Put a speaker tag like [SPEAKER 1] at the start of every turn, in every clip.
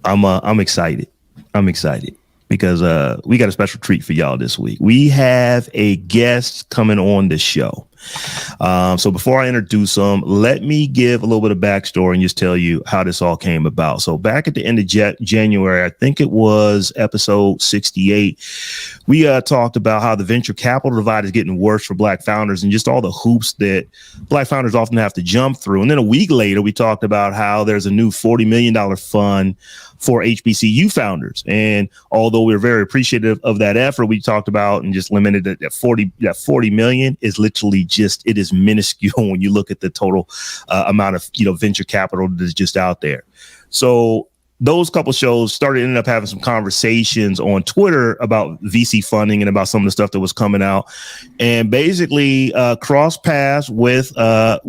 [SPEAKER 1] I'm excited. I'm excited because we got a special treat for y'all this week. We have a guest coming on the show. So before I introduce him, let me give a little bit of backstory and just tell you how this all came about. So back at the end of January, I think it was episode 68, we talked about how the venture capital divide is getting worse for Black founders and just all the hoops that Black founders often have to jump through. And then a week later, we talked about how there's a new $40 million fund for HBCU founders. And although we're very appreciative of that effort, we talked about and just limited it at 40 million is literally it is minuscule when you look at the total amount of, venture capital that's just out there. So those couple shows ended up having some conversations on Twitter about VC funding and about some of the stuff that was coming out, and basically cross paths with a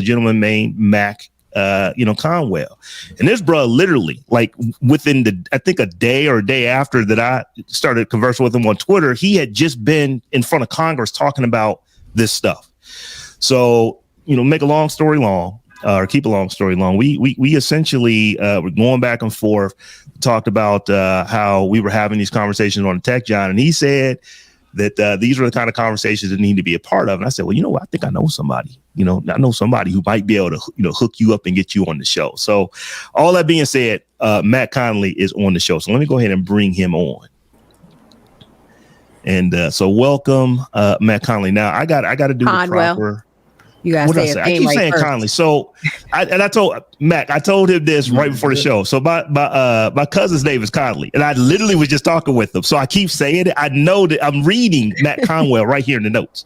[SPEAKER 1] gentleman named Mac. Conwell. And this bro literally, like within I think a day or a day after that I started conversing with him on Twitter, he had just been in front of Congress talking about this stuff. So, make a long story long, or keep a long story long. We essentially were going back and forth, talked about how we were having these conversations on the Tech John, and he said that these were the kind of conversations that need to be a part of. And I said, well, you know what? I think I know somebody. I know somebody who might be able to, hook you up and get you on the show. So all that being said, Matt Connolly is on the show. So let me go ahead and bring him on. And so welcome, Matt Connolly. Now I got to do
[SPEAKER 2] Conwell.
[SPEAKER 1] the proper.
[SPEAKER 2] You guys say
[SPEAKER 1] I keep saying first. Conley. So I told Mac, I told him this right before the show. So my cousin's name is Conley, and I literally was just talking with him. So I keep saying it. I know that I'm reading Matt Conwell right here in the notes.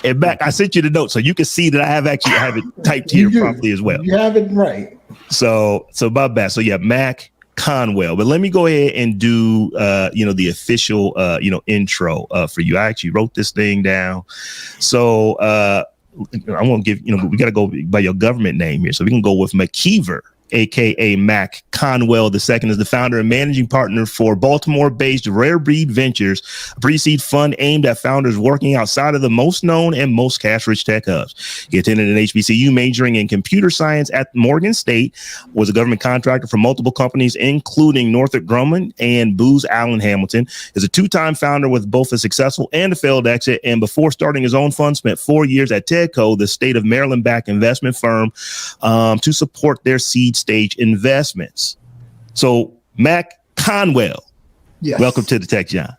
[SPEAKER 1] And Mac, I sent you the notes so you can see that I have it typed here properly as well.
[SPEAKER 3] You have it right.
[SPEAKER 1] So my bad. So yeah, Mac Conwell. But let me go ahead and do the official intro for you. I actually wrote this thing down. So I won't give, we got to go by your government name here. So we can go with MaKeever, a.k.a. Mac Conwell II, is the founder and managing partner for Baltimore-based RareBreed Ventures, a pre-seed fund aimed at founders working outside of the most known and most cash-rich tech hubs. He attended an HBCU majoring in computer science at Morgan State, was a government contractor for multiple companies, including Northrop Grumman and Booz Allen Hamilton, is a two-time founder with both a successful and a failed exit, and before starting his own fund, spent 4 years at TEDCO, the state of Maryland-backed investment firm, to support their seed stage investments. So Mac Conwell, yes. Welcome to the Tech John.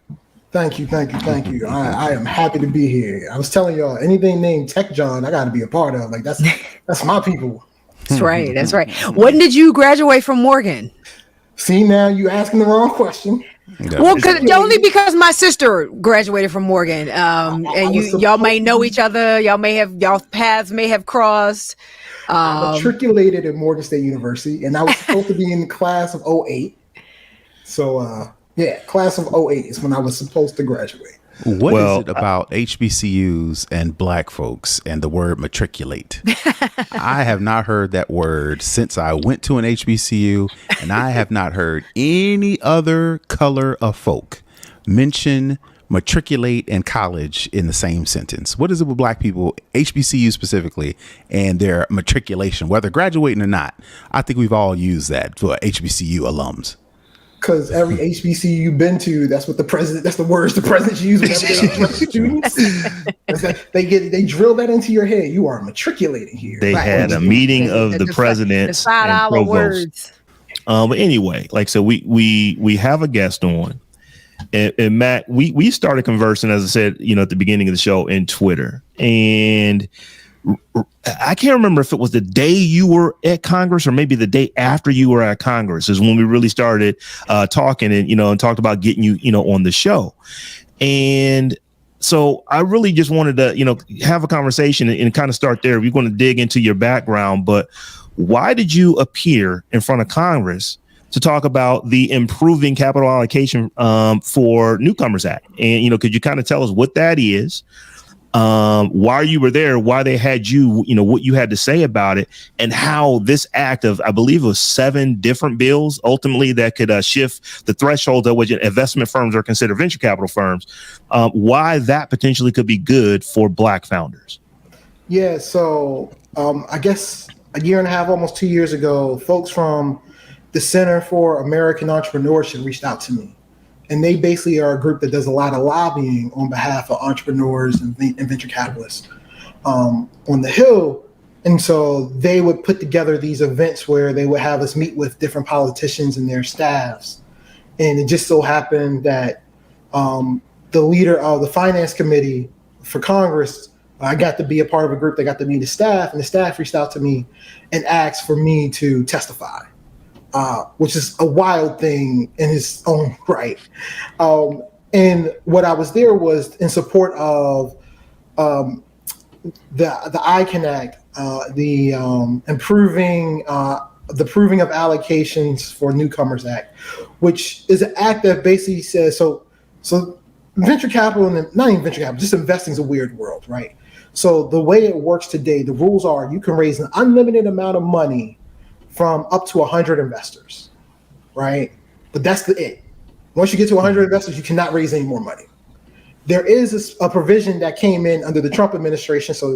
[SPEAKER 3] Thank you. I am happy to be here. I was telling y'all, anything named Tech John, I got to be a part of. Like that's my people.
[SPEAKER 2] That's right. That's right. When did you graduate from Morgan?
[SPEAKER 3] See, now you asking the wrong question.
[SPEAKER 2] Well, only because my sister graduated from Morgan, and y'all may know each other. Y'all paths may have crossed.
[SPEAKER 3] I matriculated at Morgan State University, and I was supposed to be in the class of 08. So, class of 08 is when I was supposed to graduate.
[SPEAKER 4] What is it about HBCUs and Black folks and the word matriculate? I have not heard that word since I went to an HBCU, and I have not heard any other color of folk mention matriculate and college in the same sentence. What is it with Black people, HBCU specifically, and their matriculation, whether graduating or not? I think we've all used that for HBCU alums.
[SPEAKER 3] Because every HBCU you've been to, that's the words the presidents use whenever they are students. They drill that into your head. You are matriculating here.
[SPEAKER 1] They had a meeting of the presidents and provosts. But anyway, like so, we have a guest on. And Matt, we started conversing, as I said, at the beginning of the show in Twitter. And I can't remember if it was the day you were at Congress or maybe the day after you were at Congress is when we really started talking and talked about getting you, on the show. And so I really just wanted to, have a conversation and kind of start there. We're going to dig into your background, but why did you appear in front of Congress to talk about the Improving Capital Allocation for Newcomers Act? And, could you kind of tell us what that is, why you were there, why they had you, what you had to say about it, and how this act of, I believe it was 7 different bills, ultimately that could shift the threshold at which investment firms are considered venture capital firms, why that potentially could be good for Black founders.
[SPEAKER 3] Yeah, so I guess a year and a half, almost 2 years ago, folks from the Center for American Entrepreneurship reached out to me. And they basically are a group that does a lot of lobbying on behalf of entrepreneurs and venture capitalists on the Hill. And so they would put together these events where they would have us meet with different politicians and their staffs. And it just so happened that the leader of the finance committee for Congress, I got to be a part of a group that got to meet the staff, and the staff reached out to me and asked for me to testify, which is a wild thing in its own right. And what I was there was in support of the ICANN Act, the improving the Proving of Allocations for Newcomers Act, which is an act that basically says so venture capital, and not even venture capital, just investing is a weird world, right? So the way it works today, the rules are you can raise an unlimited amount of money from up to 100 investors, right? But that's it. Once you get to 100 investors, you cannot raise any more money. There is a provision that came in under the Trump administration, so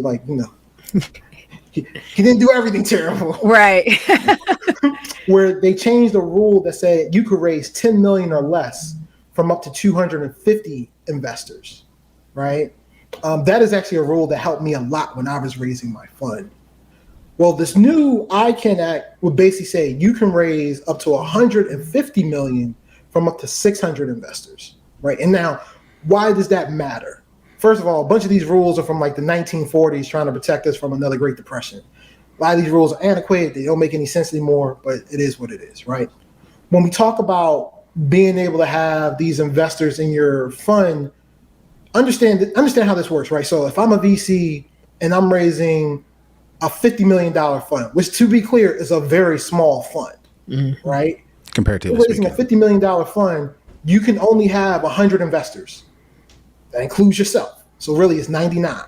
[SPEAKER 3] he didn't do everything terrible.
[SPEAKER 2] Right.
[SPEAKER 3] Where they changed the rule that said you could raise 10 million or less from up to 250 investors, right? That is actually a rule that helped me a lot when I was raising my fund. Well, this new ICANN Act would basically say you can raise up to 150 million from up to 600 investors, right? And now, why does that matter? First of all, a bunch of these rules are from like the 1940s trying to protect us from another Great Depression. A lot of these rules are antiquated. They don't make any sense anymore, but it is what it is, right? When we talk about being able to have these investors in your fund, understand how this works, right? So if I'm a VC and I'm raising a $50 million fund, which to be clear is a very small fund, right?
[SPEAKER 4] Compared to
[SPEAKER 3] raising a $50 million fund, you can only have 100 investors. That includes yourself. So really it's 99.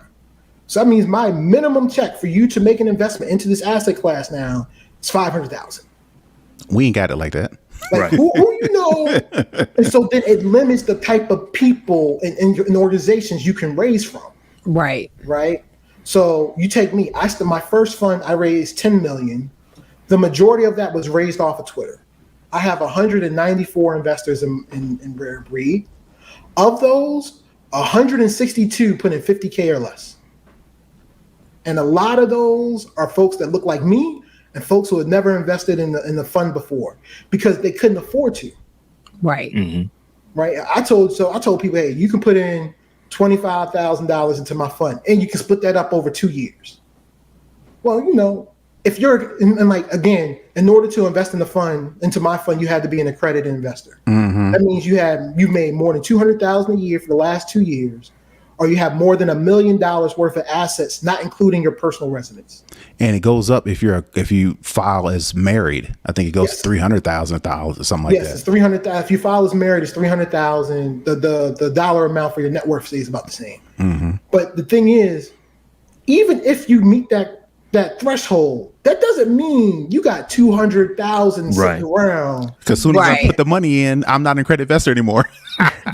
[SPEAKER 3] So that means my minimum check for you to make an investment into this asset class now is $500,000.
[SPEAKER 4] We ain't got it like that.
[SPEAKER 3] Like,
[SPEAKER 1] right.
[SPEAKER 3] who you know? And so then it limits the type of people and organizations you can raise from.
[SPEAKER 2] Right.
[SPEAKER 3] Right. So you take me. My first fund, I raised 10 million. The majority of that was raised off of Twitter. I have 194 investors in RareBreed. Of those, 162 put in 50K or less. And a lot of those are folks that look like me and folks who had never invested in the fund before because they couldn't afford to.
[SPEAKER 2] Right.
[SPEAKER 3] Mm-hmm. Right. I told people, hey, you can put in $25,000 into my fund and you can split that up over 2 years. Well, if you're in order to invest into my fund, you had to be an accredited investor. Mm-hmm. That means you've made more than $200,000 a year for the last 2 years, or you have more than $1 million worth of assets, not including your personal residence.
[SPEAKER 4] And it goes up if you file as married. I think it goes $300,000 or something like that.
[SPEAKER 3] Yes, it's $300,000. If you file as married, it's $300,000. The dollar amount for your net worth stays about the same. Mm-hmm. But the thing is, even if you meet that threshold, that doesn't mean you got 200,000 sitting around.
[SPEAKER 4] Because soon as I put the money in, I'm not an accredited investor anymore.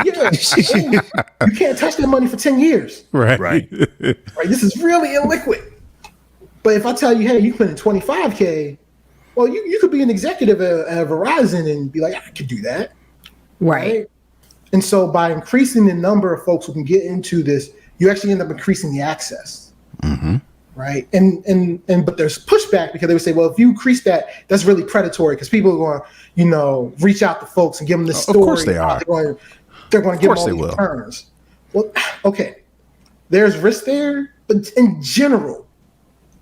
[SPEAKER 3] Yeah, you can't touch that money for 10 years.
[SPEAKER 4] Right.
[SPEAKER 3] This is really illiquid. But if I tell you, hey, you put in 25K, well, you could be an executive at Verizon and be like, I could do that. Right. And so by increasing the number of folks who can get into this, you actually end up increasing the access. Mm-hmm. Right. But there's pushback because they would say, well, if you increase that, that's really predatory because people are going to, reach out to folks and give them this story. Of course they are. They're going to give them all these returns. Well, okay. There's risk there, but in general,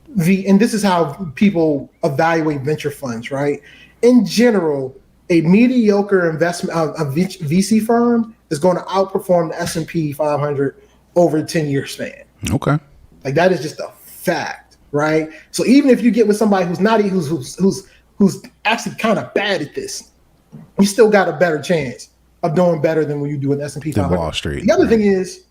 [SPEAKER 3] and this is how people evaluate venture funds, right? In general, a mediocre investment, a VC firm is going to outperform the S&P 500 over a 10-year span.
[SPEAKER 4] Okay.
[SPEAKER 3] Like that is just a fact, right? So even if you get with somebody who's actually kind of bad at this, you still got a better chance of doing better than when you do an S&P 500.
[SPEAKER 4] Wall Street.
[SPEAKER 3] The other thing is,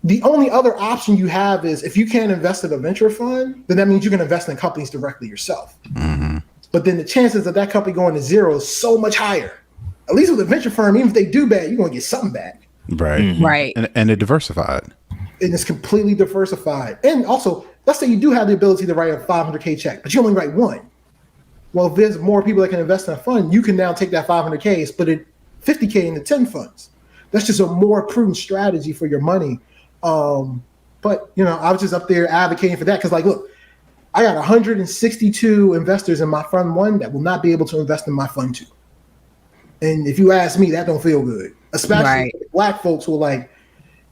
[SPEAKER 3] the only other option you have is if you can't invest in a venture fund, then that means you can invest in companies directly yourself. Mm-hmm. But then the chances of that company going to zero is so much higher. At least with a venture firm, even if they do bad, you're going to get something back.
[SPEAKER 4] Right.
[SPEAKER 2] Mm-hmm. Right.
[SPEAKER 4] And they're diversified.
[SPEAKER 3] And it's completely diversified. And also, let's say you do have the ability to write a 500K check, but you only write one. Well, if there's more people that can invest in a fund, you can now take that 500K, split it 50K into 10 funds. That's just a more prudent strategy for your money. But, you know, I was just up there advocating for that because, like, look, I got 162 investors in my fund 1 that will not be able to invest in my fund 2. And if you ask me, that don't feel good, especially Black folks who are like,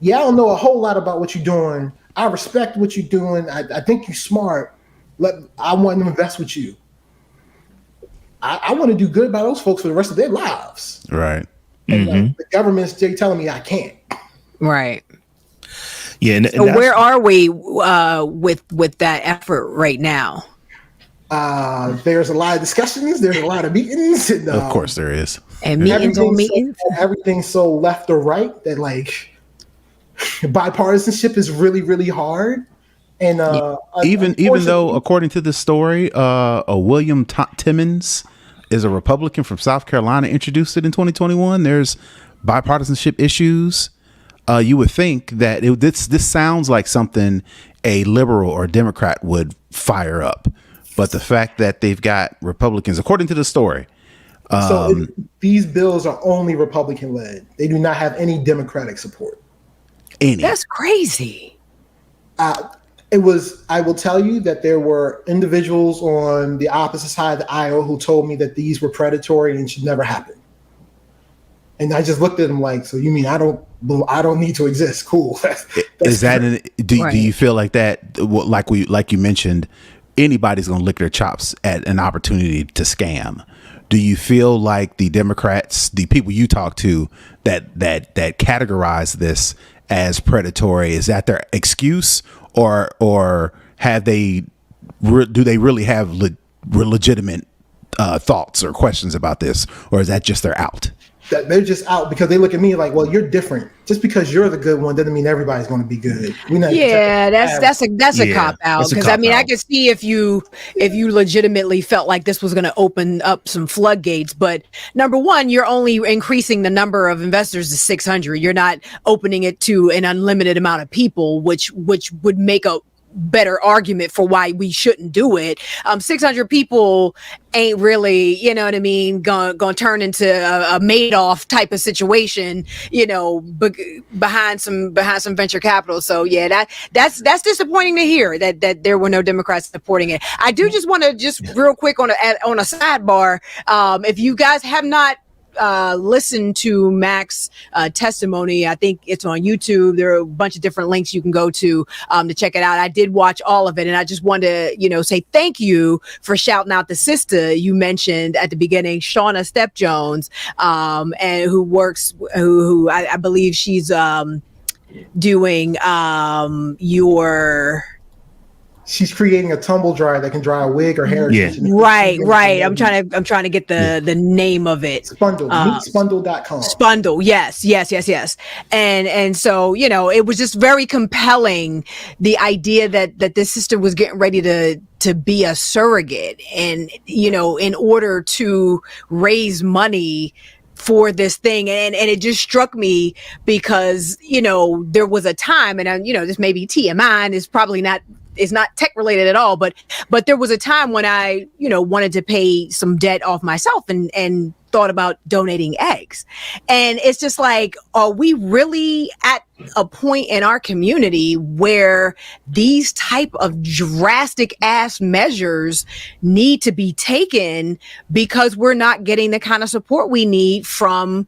[SPEAKER 3] yeah, I don't know a whole lot about what you're doing. I respect what you're doing. I think you're smart. I want to invest with you. I want to do good by those folks for the rest of their lives.
[SPEAKER 4] Right.
[SPEAKER 3] And the government's telling me I can't.
[SPEAKER 2] Right.
[SPEAKER 1] Yeah. And
[SPEAKER 2] so where are we with that effort right now?
[SPEAKER 3] There's a lot of discussions. There's a lot of meetings. And,
[SPEAKER 4] of course there is.
[SPEAKER 2] And meetings on meetings.
[SPEAKER 3] Everything's so left or right that, like, bipartisanship is really, really hard. And
[SPEAKER 4] even though, according to the story, William Timmons is a Republican from South Carolina, introduced it in 2021. There's bipartisanship issues. You would think that this sounds like something a liberal or Democrat would fire up, but the fact that they've got Republicans, according to the story.
[SPEAKER 3] These bills are only Republican led. They do not have any Democratic support.
[SPEAKER 2] That's crazy.
[SPEAKER 3] I will tell you that there were individuals on the opposite side of the aisle who told me that these were predatory and should never happen. And I just looked at them like, so you mean I don't need to exist? Cool.
[SPEAKER 4] Do you feel like that? Like you mentioned, anybody's going to lick their chops at an opportunity to scam. Do you feel like the Democrats, the people you talk to, that categorize this as predatory, is that their excuse, or have do they really have legitimate thoughts or questions about this, or is that just they're out?
[SPEAKER 3] That they're just out because they look at me like, well, you're different. Just because you're the good one doesn't mean everybody's going to be good.
[SPEAKER 2] That's a cop out, because I mean, I could see if you legitimately felt like this was going to open up some floodgates, but number one, you're only increasing the number of investors to 600. You're not opening it to an unlimited amount of people, which would make a better argument for why we shouldn't do it. 600 people ain't really, you know what I mean, gonna turn into a Madoff type of situation, you know, behind some venture capital. So yeah, that's disappointing to hear that there were no Democrats supporting it. I do just want to just real quick on a sidebar, if you guys have not listen to Mac's testimony, I think it's on YouTube. There are a bunch of different links you can go to check it out. I did watch all of it, and I just want to, say thank you for shouting out the sister you mentioned at the beginning, Shauna Step-Jones, and who I believe she's doing
[SPEAKER 3] She's creating a tumble dryer that can dry a wig or hair.
[SPEAKER 2] Yeah. Right. I'm trying to get the name of it.
[SPEAKER 3] Spundle. Meetspundle.com.
[SPEAKER 2] Spundle. Yes. And so, it was just very compelling, the idea that this sister was getting ready to be a surrogate, and, in order to raise money for this thing. And it just struck me because, there was a time, and this may be TMI and is not tech related at all, but there was a time when I, wanted to pay some debt off myself and thought about donating eggs. And it's just like, are we really at a point in our community where these type of drastic ass measures need to be taken because we're not getting the kind of support we need from,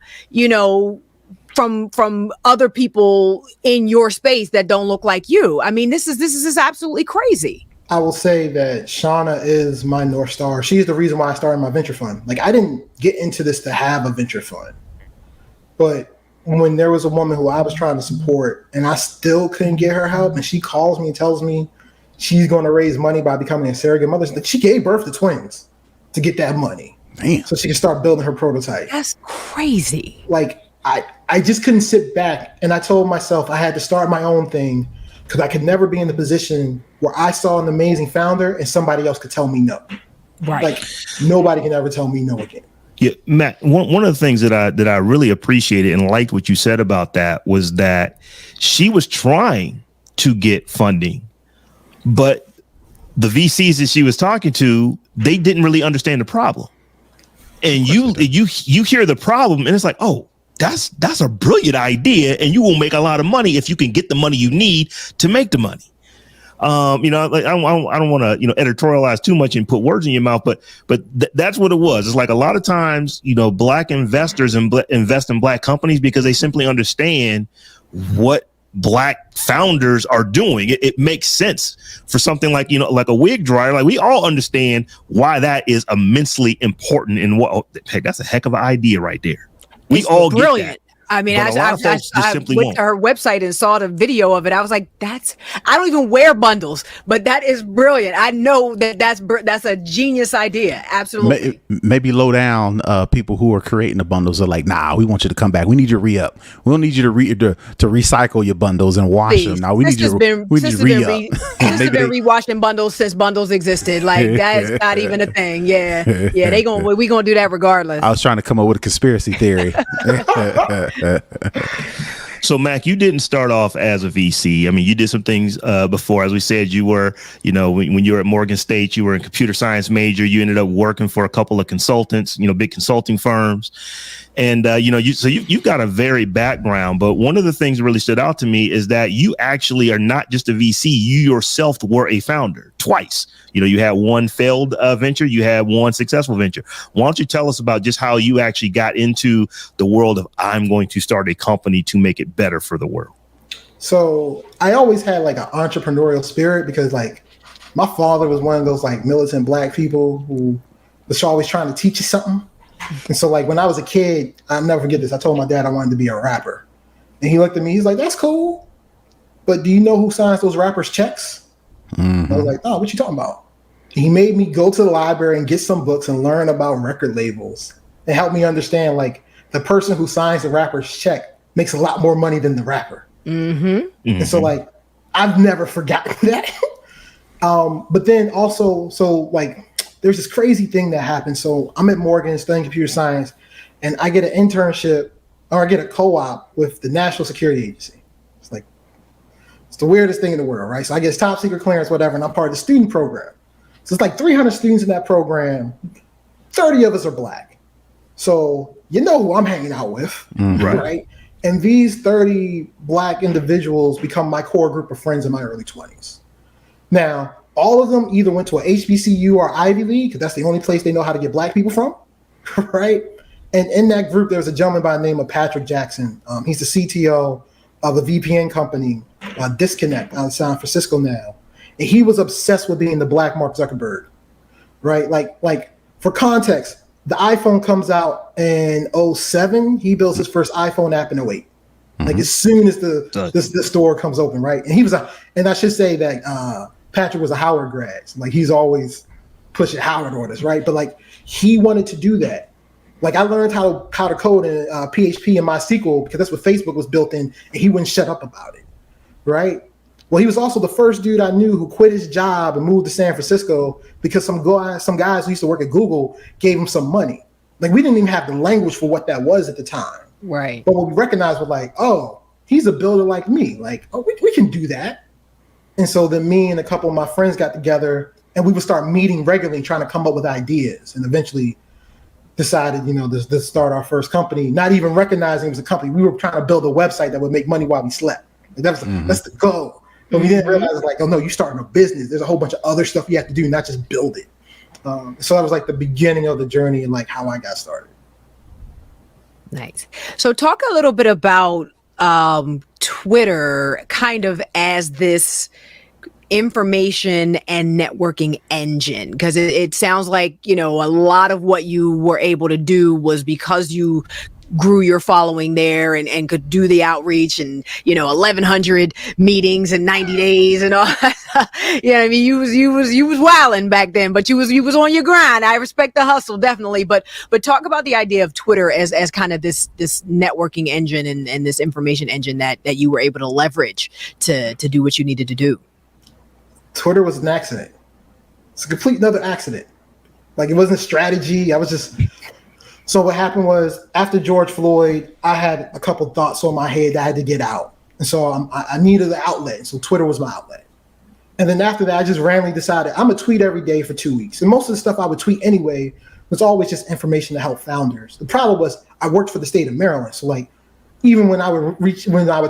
[SPEAKER 2] from other people in your space that don't look like you? I mean, this is absolutely crazy.
[SPEAKER 3] I will say that Shauna is my North Star. She's the reason why I started my venture fund. Like, I didn't get into this to have a venture fund, but when there was a woman who I was trying to support and I still couldn't get her help, and she calls me and tells me she's going to raise money by becoming a surrogate mother, she gave birth to twins to get that money.
[SPEAKER 4] Damn.
[SPEAKER 3] So she can start building her prototype.
[SPEAKER 2] That's crazy.
[SPEAKER 3] Like, I just couldn't sit back, and I told myself I had to start my own thing because I could never be in the position where I saw an amazing founder and somebody else could tell me no.
[SPEAKER 2] Right.
[SPEAKER 3] Like, nobody can ever tell me no again.
[SPEAKER 1] Yeah, Matt, one of the things that I really appreciated and liked what you said about that was that she was trying to get funding, but the VCs that she was talking to, they didn't really understand the problem. And you hear the problem and it's like, oh, that's a brilliant idea. And you will make a lot of money if you can get the money you need to make the money. Like I don't want to, editorialize too much and put words in your mouth, but that's what it was. It's like a lot of times, Black investors invest in Black companies because they simply understand what Black founders are doing. It makes sense for something like, like a wig dryer. Like we all understand why that is immensely important and heck, that's a heck of an idea right there. We all
[SPEAKER 2] brilliant.
[SPEAKER 1] Get that.
[SPEAKER 2] I mean, I went to her website and saw the video of it. I was like, I don't even wear bundles, but that is brilliant. I know that's a genius idea. Absolutely.
[SPEAKER 4] Maybe low down people who are creating the bundles are like, nah, we want you to come back. We need you to re-up. We don't need you to recycle your bundles and wash them. Now we need you to re-up. This has been rewashing bundles since bundles existed.
[SPEAKER 2] Like that's not even a thing. Yeah. We gonna do that regardless.
[SPEAKER 4] I was trying to come up with a conspiracy theory.
[SPEAKER 1] So Mac, you didn't start off as a VC. I mean, you did some things before. As we said, you were, when you were at Morgan State, you were a computer science major. You ended up working for a couple of consultants, big consulting firms. And, you've got a varied background. But one of the things that really stood out to me is that you actually are not just a VC. You yourself were a founder twice. You had one failed venture. You had one successful venture. Why don't you tell us about just how you actually got into the world of I'm going to start a company to make it better for the world?
[SPEAKER 3] So I always had like an entrepreneurial spirit because like my father was one of those like militant Black people who was always trying to teach you something. And so like when I was a kid, I'll never forget this. I told my dad I wanted to be a rapper. And he looked at me, he's like, that's cool. But do you know who signs those rappers' checks? Mm-hmm. I was like, oh, what you talking about? He made me go to the library and get some books and learn about record labels and help me understand like the person who signs the rapper's check makes a lot more money than the rapper. Mm-hmm. Mm-hmm. And so like, I've never forgotten that. But then also, so like, there's this crazy thing that happened. So I'm at Morgan studying computer science and I get an internship or I get a co-op with the National Security Agency. It's like, it's the weirdest thing in the world, right? So I get top secret clearance, whatever, and I'm part of the student program. So it's like 300 students in that program. 30 of us are Black. So you know who I'm hanging out with, right? And these 30 Black individuals become my core group of friends in my early 20s. Now, all of them either went to a HBCU or Ivy League, because that's the only place they know how to get Black people from, right? And in that group, there was a gentleman by the name of Patrick Jackson. He's the CTO of a VPN company, Disconnect, out of San Francisco now. And he was obsessed with being the Black Mark Zuckerberg, right? Like for context, the iPhone comes out in 2007. He builds his first iPhone app in 2008. Mm-hmm. Like as soon as the store comes open, right? And he was and I should say that Patrick was a Howard grad. So like he's always pushing Howard orders, right? But like he wanted to do that. Like I learned how to code in PHP and MySQL because that's what Facebook was built in, and he wouldn't shut up about it, right? Well, he was also the first dude I knew who quit his job and moved to San Francisco because some guys who used to work at Google gave him some money. Like we didn't even have the language for what that was at the time.
[SPEAKER 2] Right.
[SPEAKER 3] But what we recognized was like, oh, he's a builder like me. Like, oh, we can do that. And so then me and a couple of my friends got together and we would start meeting regularly, trying to come up with ideas, and eventually decided, to start our first company, not even recognizing it was a company. We were trying to build a website that would make money while we slept. Like that's the goal. But we didn't realize, like, oh no, you're starting a business. There's a whole bunch of other stuff you have to do, not just build it. So that was like the beginning of the journey and like how I got started.
[SPEAKER 2] Nice. So talk a little bit about Twitter kind of as this information and networking engine, because it sounds like, a lot of what you were able to do was because you grew your following there and could do the outreach and 1,100 meetings in 90 days and all. I mean, you was wilding back then, but you was on your grind. I respect the hustle, definitely. But talk about the idea of Twitter as kind of this networking engine and this information engine that you were able to leverage to do what you needed to do.
[SPEAKER 3] Twitter was an accident. It's a complete another accident. Like it wasn't strategy. So what happened was after George Floyd, I had a couple thoughts on my head that I had to get out. And so I needed an outlet. So Twitter was my outlet. And then after that, I just randomly decided I'm gonna tweet every day for 2 weeks. And most of the stuff I would tweet anyway was always just information to help founders. The problem was I worked for the state of Maryland, so like even when I would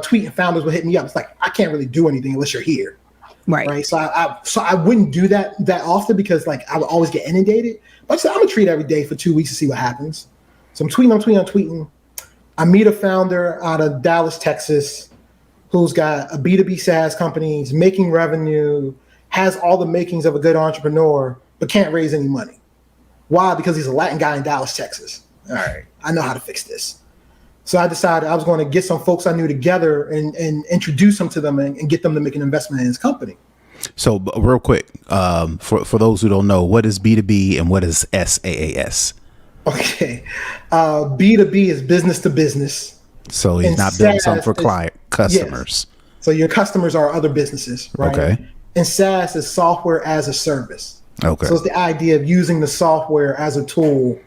[SPEAKER 3] tweet and founders would hit me up, it's like I can't really do anything unless you're here. Right. So I wouldn't do that often because like I would always get inundated. But I said I'm gonna tweet every day for 2 weeks to see what happens. So I'm tweeting. I meet a founder out of Dallas, Texas, who's got a B2B SaaS company, he's making revenue, has all the makings of a good entrepreneur, but can't raise any money. Why? Because he's a Latin guy in Dallas, Texas. All right, I know how to fix this. So I decided I was going to get some folks I knew together and introduce them to them and get them to make an investment in his company.
[SPEAKER 4] So real quick, for those who don't know, what is B2B and what is SaaS?
[SPEAKER 3] Okay, B2B is business to business.
[SPEAKER 4] So he's not building something for customers. Yes.
[SPEAKER 3] So your customers are other businesses, right? Okay. And SaaS is software as a service. Okay. So it's the idea of using the software as a tool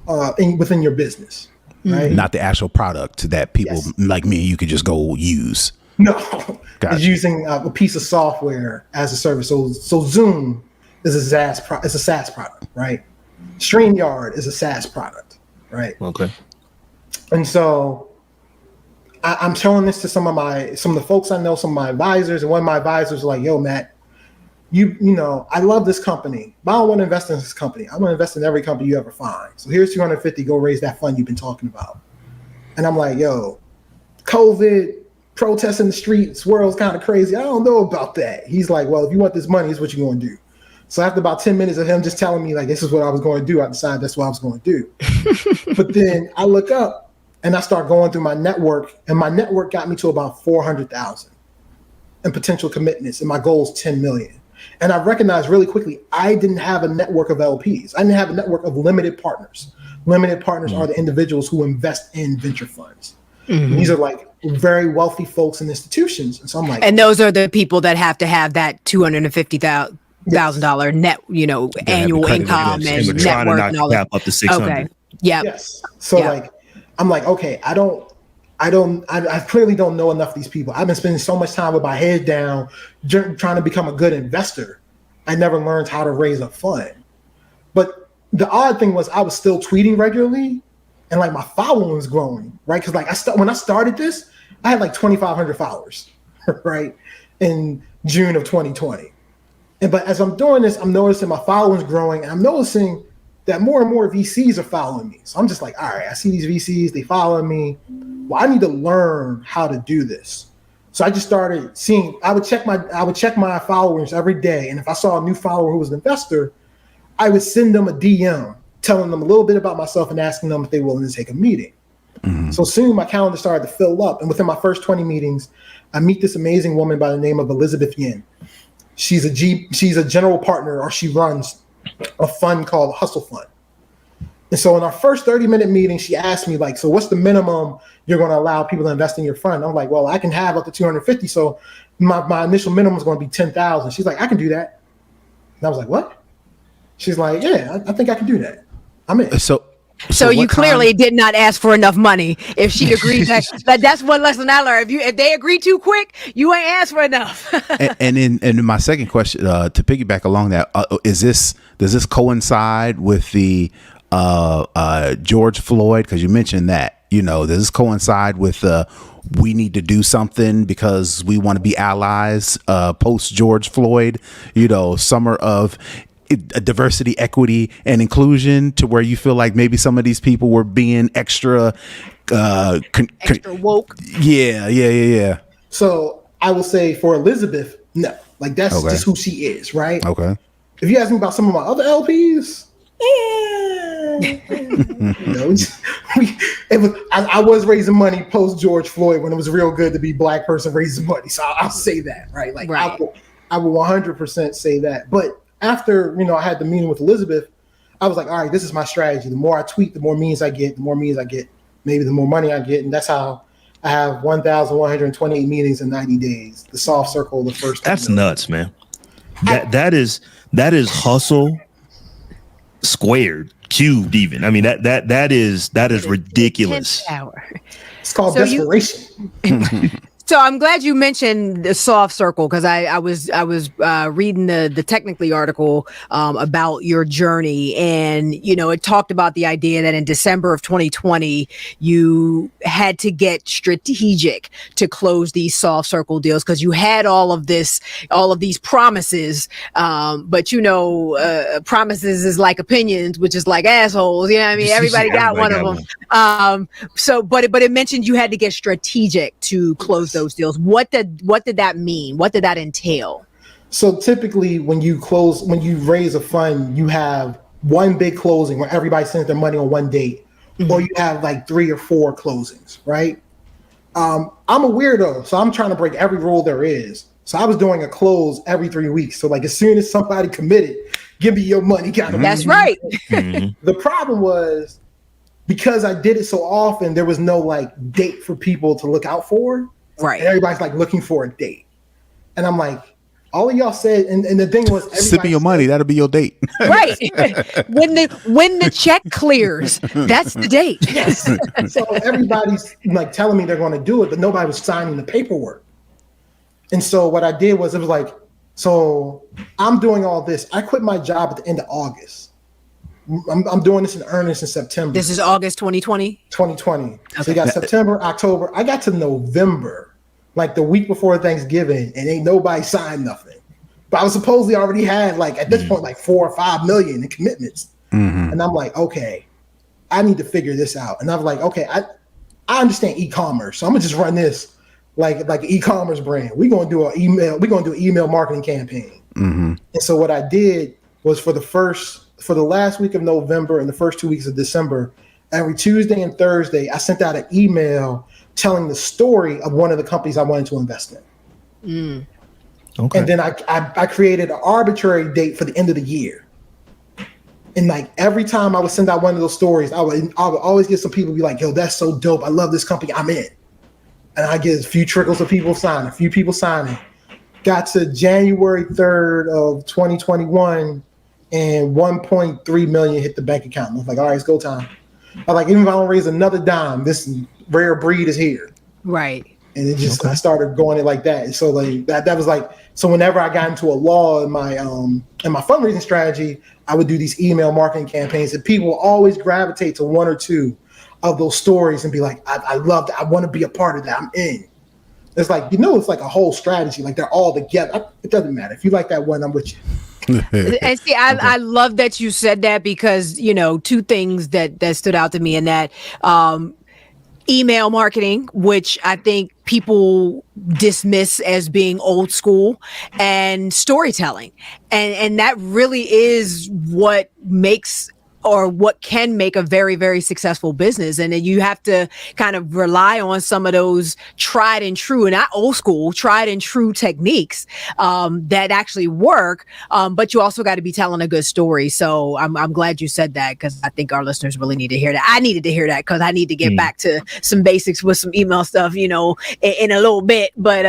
[SPEAKER 3] within your business, right?
[SPEAKER 4] Not the actual product that people like me and you could just go use.
[SPEAKER 3] No, it's using a piece of software as a service. So Zoom is a SaaS product, right? StreamYard is a SaaS product, right? Okay. And so I'm telling this to some of the folks I know, some of my advisors, and one of my advisors was like, "Yo, Matt, you know, I love this company, but I don't want to invest in this company. I want to invest in every company you ever find. So here's $250. Go raise that fund you've been talking about." And I'm like, "Yo, COVID, protests in the streets, world's kind of crazy. I don't know about that." He's like, "Well, if you want this money, here's what you're going to do." So after about 10 minutes of him just telling me like, this is what I was going to do, I decided that's what I was going to do. But then I look up and I start going through my network, and my network got me to about 400,000 in potential commitments. And my goal is 10 million. And I recognized really quickly, I didn't have a network of LPs. I didn't have a network of limited partners. Limited partners are the individuals who invest in venture funds. Mm-hmm. These are like very wealthy folks and institutions. And so I'm like,
[SPEAKER 2] and those are the people that have to have that $250,000 net, annual income and network and all that.
[SPEAKER 1] Up to 600.
[SPEAKER 2] Okay. Yeah.
[SPEAKER 3] Yes. So like, I'm like, okay, I clearly don't know enough of these people. I've been spending so much time with my head down, trying to become a good investor. I never learned how to raise a fund. But the odd thing was I was still tweeting regularly, and like my following was growing, right? Because like when I started this, I had like 2,500 followers, right, in June of 2020. But as I'm doing this, I'm noticing my following is growing, and I'm noticing that more and more VCs are following me. So I'm just like, all right, I see these VCs, they follow me. Well, I need to learn how to do this. So I just started seeing, I would check my followers every day. And if I saw a new follower who was an investor, I would send them a DM, telling them a little bit about myself and asking them if they were willing to take a meeting. Mm-hmm. So soon my calendar started to fill up. And within my first 20 meetings, I meet this amazing woman by the name of Elizabeth Yin. She's a general partner, or she runs a fund called Hustle Fund. And so in our first 30-minute meeting, she asked me like, so what's the minimum you're going to allow people to invest in your fund? I'm like, well, I can have up to 250. So my initial minimum is going to be 10,000. She's like, I can do that. And I was like, what? She's like, yeah, I think I can do that. I'm in.
[SPEAKER 2] So you clearly did not ask for enough money. If she agreed, that's one lesson I learned. If they agree too quick, you ain't asked for enough.
[SPEAKER 4] and in my second question, to piggyback along that, does this coincide with the George Floyd? Because you mentioned that, does this coincide with we need to do something because we want to be allies post George Floyd? Summer of diversity, equity, and inclusion, to where you feel like maybe some of these people were being extra
[SPEAKER 2] woke.
[SPEAKER 4] Yeah.
[SPEAKER 3] So I will say for Elizabeth, no, like that's just who she is, right?
[SPEAKER 4] Okay.
[SPEAKER 3] If you ask me about some of my other LPs, I was raising money post George Floyd when it was real good to be Black person raising money. So I'll say that, right? Like right. I will 100% say that. But after, I had the meeting with Elizabeth, I was like, all right, this is my strategy. The more I tweet, the more meetings I get, maybe the more money I get. And that's how I have 1,128 meetings in 90 days. The soft circle, the first.
[SPEAKER 1] That's nuts, man. That is hustle squared, cubed even. I mean, that is ridiculous.
[SPEAKER 3] It's called desperation.
[SPEAKER 2] So I'm glad you mentioned the soft circle, because I was reading the Technically article about your journey, and it talked about the idea that in December of 2020 you had to get strategic to close these soft circle deals because you had all of these promises, but promises is like opinions, which is like assholes. You know what I mean? Everybody got one of them. But it mentioned you had to get strategic to close those deals. What did that mean? What did that entail?
[SPEAKER 3] So typically when you raise a fund, you have one big closing where everybody sends their money on one date, or you have like 3 or 4 closings, right? I'm a weirdo, so I'm trying to break every rule there is. So I was doing a close every 3 weeks. So like as soon as somebody committed, give me your money.
[SPEAKER 2] That's right.
[SPEAKER 3] The problem was, because I did it so often, there was no like date for people to look out for.
[SPEAKER 2] Right.
[SPEAKER 3] And everybody's like looking for a date. And I'm like, all of y'all said, and the thing was,
[SPEAKER 4] sipping your money, that'll be your date.
[SPEAKER 2] Right. when the check clears, that's the date.
[SPEAKER 3] Yes. So everybody's like telling me they're going to do it, but nobody was signing the paperwork. And so what I did was, it was like, so I'm doing all this. I quit my job at the end of August. I'm doing this in earnest in September.
[SPEAKER 2] This is August 2020?
[SPEAKER 3] 2020. Okay. So you got September, October. I got to November, like the week before Thanksgiving, and ain't nobody signed nothing. But I was supposedly already had, like, at this point, like 4 or 5 million in commitments. And I'm like, okay, I need to figure this out. And I'm like, okay, I understand e-commerce, so I'm gonna just run this like an e-commerce brand. We're gonna do an email marketing campaign. And so what I did was, for the last week of November and the first 2 weeks of December, every Tuesday and Thursday, I sent out an email telling the story of one of the companies I wanted to invest in. Okay. And then I created an arbitrary date for the end of the year. And like every time I would send out one of those stories, I would always get some people be like, yo, that's so dope. I love this company. I'm in. And I get a few trickles of people signing, Got to January 3rd of 2021, and 1.3 million hit the bank account. I was like, all right, it's go time. I was like, even if I don't raise another dime, this RareBreed is here.
[SPEAKER 2] Right.
[SPEAKER 3] And it just, I started going it like that. And so like that was like, so whenever I got into a law in my fundraising strategy, I would do these email marketing campaigns, and people always gravitate to 1 or 2 of those stories and be like, I love that. I want to be a part of that. I'm in. It's like, it's like a whole strategy. Like they're all together. It doesn't matter. If you like that one, I'm with you.
[SPEAKER 2] And see, I love that you said that, because 2 things that stood out to me in that, email marketing, which I think people dismiss as being old school, and storytelling, and that really is what makes, or what can make, a very, very successful business. And then you have to kind of rely on some of those tried and true, and not old school, tried and true techniques that actually work. But you also got to be telling a good story. So I'm glad you said that, because I think our listeners really need to hear that. I needed to hear that, because I need to get back to some basics with some email stuff, in a little bit. But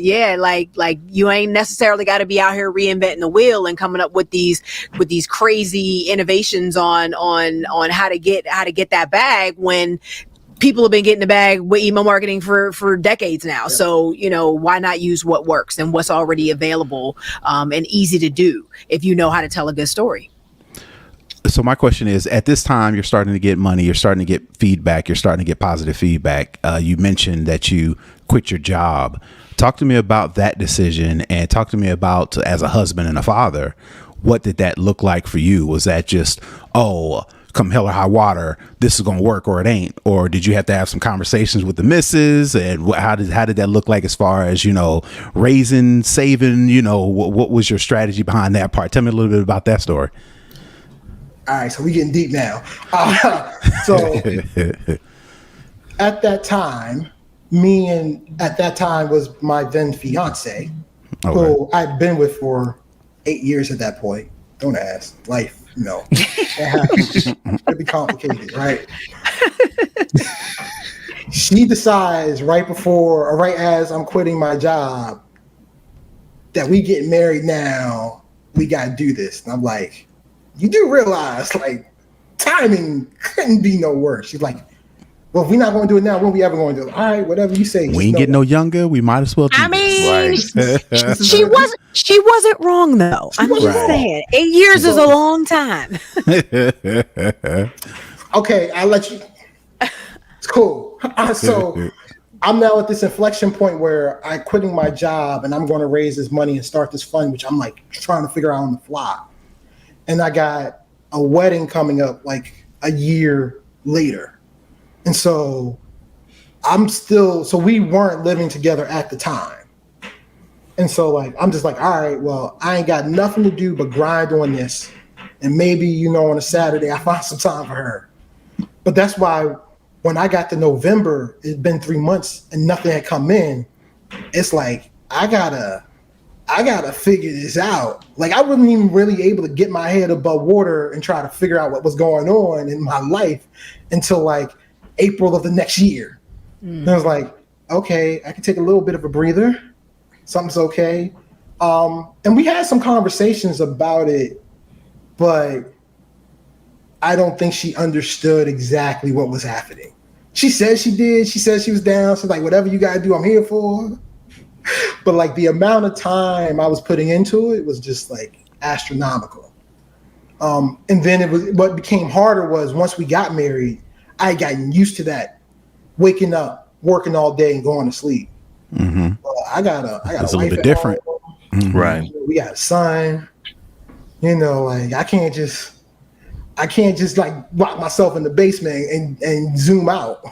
[SPEAKER 2] yeah, like you ain't necessarily got to be out here reinventing the wheel and coming up with these crazy innovations on how to get that bag, when people have been getting the bag with email marketing for decades now. Yeah. So, why not use what works and what's already available and easy to do if you know how to tell a good story?
[SPEAKER 4] So my question is, at this time, you're starting to get money, you're starting to get feedback, you're starting to get positive feedback. You mentioned that you quit your job. Talk to me about that decision, and talk to me about, as a husband and a father, what did that look like for you? Was that just, come hell or high water, this is going to work or it ain't? Or did you have to have some conversations with the missus? And how did that look like, as far as, raising, saving, what was your strategy behind that part? Tell me a little bit about that story.
[SPEAKER 3] All right, so we're getting deep now. So at that time, at that time was my then fiance, who I'd been with for 8 years at that point. Don't ask. Life, it happens. It'd be complicated, right? She decides right before, or right as I'm quitting my job, that we get married now. We got to do this. And I'm like, you do realize, like, timing couldn't be no worse. She's like, Well, if we're not going to do it now, when are we ever going to do it? All right, whatever you say.
[SPEAKER 4] We ain't getting no younger. We might as well do
[SPEAKER 2] she wasn't wrong though. I'm just saying, 8 years is a long time.
[SPEAKER 3] Okay, I'll let you. It's cool. So I'm now at this inflection point where I'm quitting my job and I'm going to raise this money and start this fund, which I'm like trying to figure out on the fly. And I got a wedding coming up like a year later. And so we weren't living together at the time. And so like, I'm just like, all right, well, I ain't got nothing to do but grind on this. And maybe, on a Saturday, I find some time for her. But that's why when I got to November, it'd been 3 months and nothing had come in. It's like, I gotta figure this out. Like I wasn't even really able to get my head above water and try to figure out what was going on in my life until like April of the next year. And I was like, okay, I can take a little bit of a breather. Something's okay. And we had some conversations about it, but I don't think she understood exactly what was happening. She said she did. She said she was down. She's like, whatever you got to do, I'm here for. But like the amount of time I was putting into it was just like astronomical. And then what became harder was once we got married, I had gotten used to that, waking up, working all day and going to sleep.
[SPEAKER 4] Mm-hmm.
[SPEAKER 3] I got a
[SPEAKER 4] it's a
[SPEAKER 3] wife
[SPEAKER 4] little bit different.
[SPEAKER 1] Mm-hmm. Right.
[SPEAKER 3] We got a son, like I can't just like lock myself in the basement and zoom out.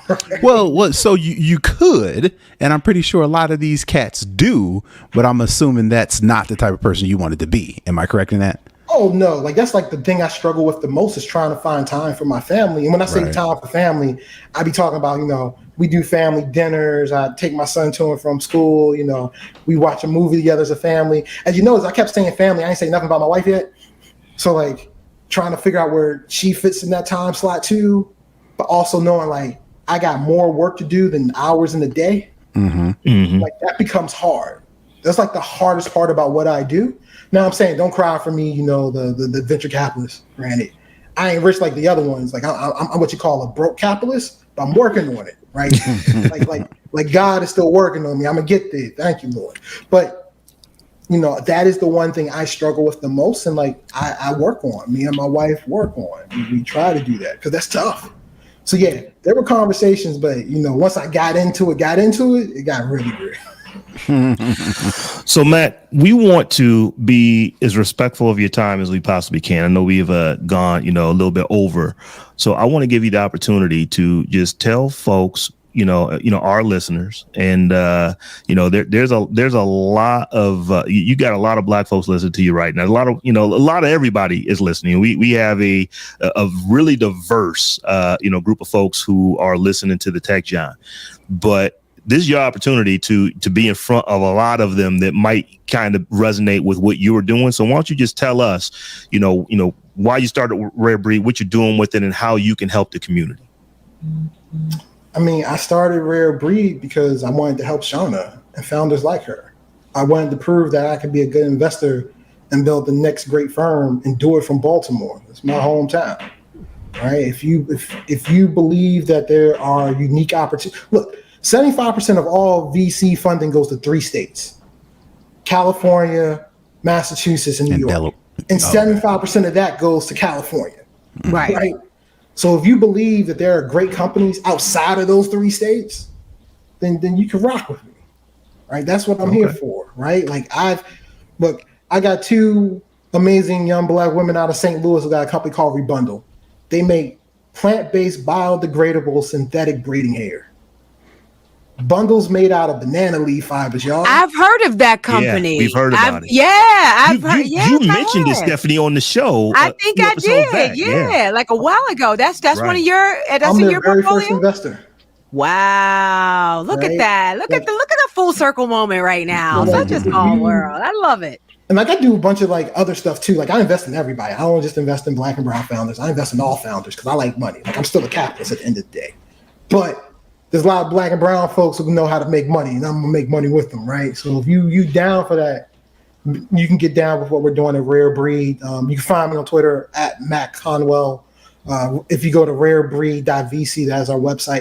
[SPEAKER 4] Well, so you could, and I'm pretty sure a lot of these cats do, but I'm assuming that's not the type of person you wanted to be. Am I correct in that?
[SPEAKER 3] Oh no, like that's like the thing I struggle with the most is trying to find time for my family. And when I say time for family, I be talking about, we do family dinners. I take my son to and from school. We watch a movie together as a family. As you notice, I kept saying family. I ain't saying nothing about my wife yet. So like trying to figure out where she fits in that time slot too, but also knowing like I got more work to do than hours in the day.
[SPEAKER 4] Mm-hmm. Mm-hmm.
[SPEAKER 3] Like that becomes hard. That's like the hardest part about what I do. Now I'm saying, don't cry for me, the venture capitalist, granted. I ain't rich like the other ones. Like I'm what you call a broke capitalist, but I'm working on it, right? like God is still working on me. I'm gonna get there. Thank you, Lord. But that is the one thing I struggle with the most, and like I work on. Me and my wife work on. We try to do that because that's tough. So yeah, there were conversations, but once I got into it, it got really good.
[SPEAKER 1] So Matt, we want to be as respectful of your time as we possibly can. I know we've gone, a little bit over. So I want to give you the opportunity to just tell folks, our listeners, and there's a lot of you got a lot of Black folks listening to you right now. A lot of everybody is listening. We have a really diverse group of folks who are listening to the Tech John, but this is your opportunity to be in front of a lot of them that might kind of resonate with what you were doing. So why don't you just tell us, why you started RareBreed, what you're doing with it, and how you can help the community.
[SPEAKER 3] I mean, I started RareBreed because I wanted to help Shauna and founders like her. I wanted to prove that I could be a good investor and build the next great firm and do it from Baltimore. It's my hometown, right? If you believe that there are unique opportunities, look. 75% of all VC funding goes to 3 states: California, Massachusetts, and New York. And 75% of that goes to California. Right. So if you believe that there are great companies outside of those 3 states, then you can rock with me. Right? That's what I'm here for. Right? Like I got 2 amazing young Black women out of St. Louis who got a company called Rebundle. They make plant-based biodegradable synthetic braiding hair. Bundles made out of banana leaf fibers, y'all.
[SPEAKER 2] I've heard of that company.
[SPEAKER 1] Yeah, we've heard about it.
[SPEAKER 2] Yeah, I've heard.
[SPEAKER 1] You mentioned it, Stephanie, on the show.
[SPEAKER 2] I think I did. Yeah, like a while ago. That's right. One of your. That's
[SPEAKER 3] I'm
[SPEAKER 2] in
[SPEAKER 3] their
[SPEAKER 2] your
[SPEAKER 3] very
[SPEAKER 2] portfolio?
[SPEAKER 3] first investor.
[SPEAKER 2] Wow! Look at that! Look at the full circle moment right now. Such a small world. I love it.
[SPEAKER 3] And like I do a bunch of like other stuff too. Like I invest in everybody. I don't just invest in Black and brown founders. I invest in all founders because I like money. Like I'm still a capitalist at the end of the day, but there's a lot of Black and brown folks who know how to make money, and I'm gonna make money with them, right? So if you down for that, you can get down with what we're doing at RareBreed. You can find me on Twitter at Conwell. If you go to rarebreed.vc, that's our website.